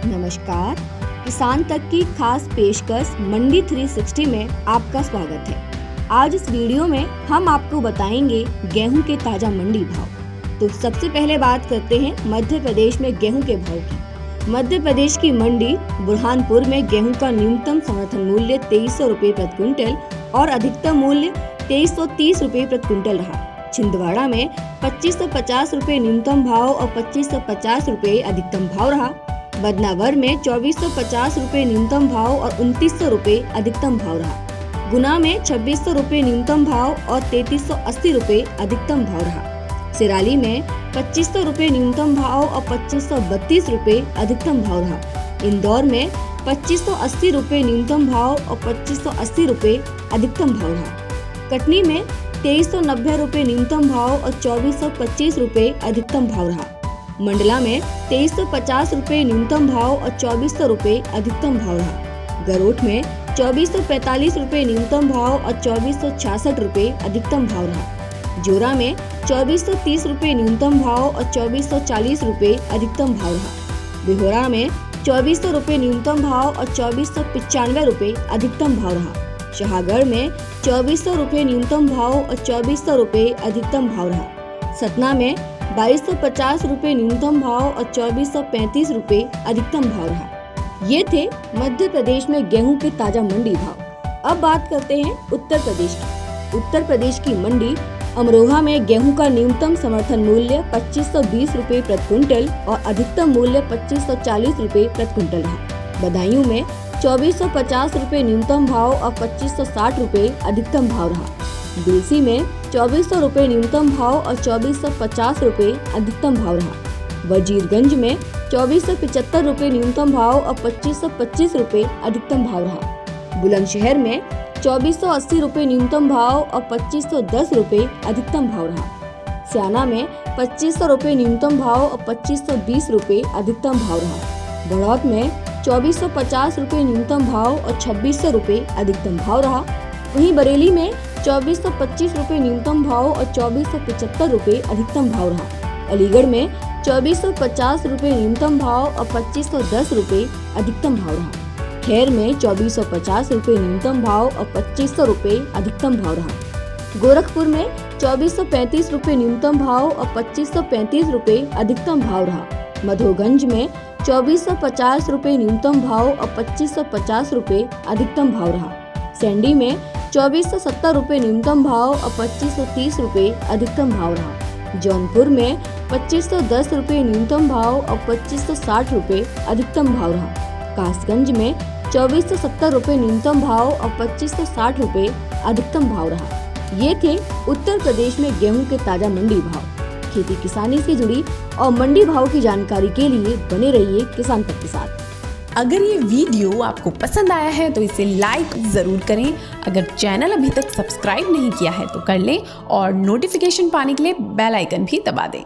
नमस्कार, किसान तक की खास पेशकश मंडी 360 में आपका स्वागत है। आज इस वीडियो में हम आपको बताएंगे गेहूं के ताजा मंडी भाव। तो सबसे पहले बात करते हैं मध्य प्रदेश में गेहूं के भाव की। मध्य प्रदेश की मंडी बुरहानपुर में गेहूं का न्यूनतम समर्थन मूल्य 2300 रुपए प्रति क्विंटल और अधिकतम मूल्य 2330 रुपए प्रति क्विंटल रहा। छिंदवाड़ा में 2550 रुपए न्यूनतम भाव और 2550 रुपए अधिकतम भाव रहा। बदनावर में 2450 रुपए न्यूनतम भाव और 2900 रुपए अधिकतम भाव रहा। गुना में 2600 रुपए न्यूनतम भाव और 3380 रुपए अधिकतम भाव रहा। सिराली में 2500 रुपए न्यूनतम भाव और 2532 रुपए अधिकतम भाव रहा। इंदौर में 2580 रुपए न्यूनतम भाव और 2580 रुपए अधिकतम भाव रहा। कटनी में 2390 रुपए न्यूनतम भाव और 2425 रुपए अधिकतम भाव रहा। मंडला में 2350 रुपए न्यूनतम भाव और 2400 रुपए अधिकतम भाव रहा। गरोठ में 2445 रुपए न्यूनतम भाव और 2466 रुपए अधिकतम भाव रहा। जोरा में 2430 रुपए न्यूनतम भाव और 2440 रुपए अधिकतम भाव रहा। बिहोरा में 2400 रुपए न्यूनतम भाव और 2495 रुपए अधिकतम भाव रहा। शाहगढ़ में 2400 रुपए न्यूनतम भाव और 2400 रुपए अधिकतम भाव रहा। सतना में 2250 रुपए न्यूनतम भाव और 2435 रुपए अधिकतम भाव रहा। ये थे मध्य प्रदेश में गेहूं के ताजा मंडी भाव। अब बात करते हैं उत्तर प्रदेश की। उत्तर प्रदेश की मंडी अमरोहा में गेहूं का न्यूनतम समर्थन मूल्य 2520 रुपए प्रति क्विंटल और अधिकतम मूल्य 2540 रुपए प्रति क्विंटल रहा। बदायूं में 2450 रुपए न्यूनतम भाव और 2560 रुपए अधिकतम भाव रहा। बिलसी में 2400 रुपए न्यूनतम भाव और 2450 रुपए अधिकतम भाव रहा। वजीरगंज में 2475 रुपए न्यूनतम भाव और 2525 रुपए अधिकतम भाव रहा। बुलंदशहर में 2480 रुपए न्यूनतम भाव और 2510 रुपए अधिकतम भाव रहा। स्याना में 2500 रुपए न्यूनतम भाव और 2520 रुपए अधिकतम भाव रहा। बढ़ौत में 2450 रुपए न्यूनतम भाव और 2600 रुपए अधिकतम भाव रहा। वहीं बरेली में 2425 रुपए न्यूनतम भाव और 2475 रुपए अधिकतम भाव रहा। अलीगढ़ में 2450 रुपए न्यूनतम भाव और 2510 रुपए अधिकतम भाव रहा। खैर में 2450 रुपए न्यूनतम भाव और 2500 रुपए अधिकतम भाव रहा। गोरखपुर में 2435 रुपए न्यूनतम भाव और 2535 रुपए अधिकतम भाव रहा। मधोगंज में 2450 रुपए न्यूनतम भाव और 2550 रुपए अधिकतम भाव रहा। सैंडी में 2470 रुपए न्यूनतम भाव और 2530 रुपए अधिकतम भाव रहा। जौनपुर में 2510 रुपए न्यूनतम भाव और 2560 रुपए अधिकतम भाव रहा। कासगंज में 2470 रुपए न्यूनतम भाव और 2560 रुपए अधिकतम भाव रहा। ये थे उत्तर प्रदेश में गेहूं के ताजा मंडी भाव। खेती किसानी से जुड़ी और मंडी भाव की जानकारी के लिए बने रहिए किसान तक के साथ। अगर ये वीडियो आपको पसंद आया है तो इसे लाइक ज़रूर करें। अगर चैनल अभी तक सब्सक्राइब नहीं किया है तो कर लें और नोटिफिकेशन पाने के लिए बेल आइकन भी दबा दें।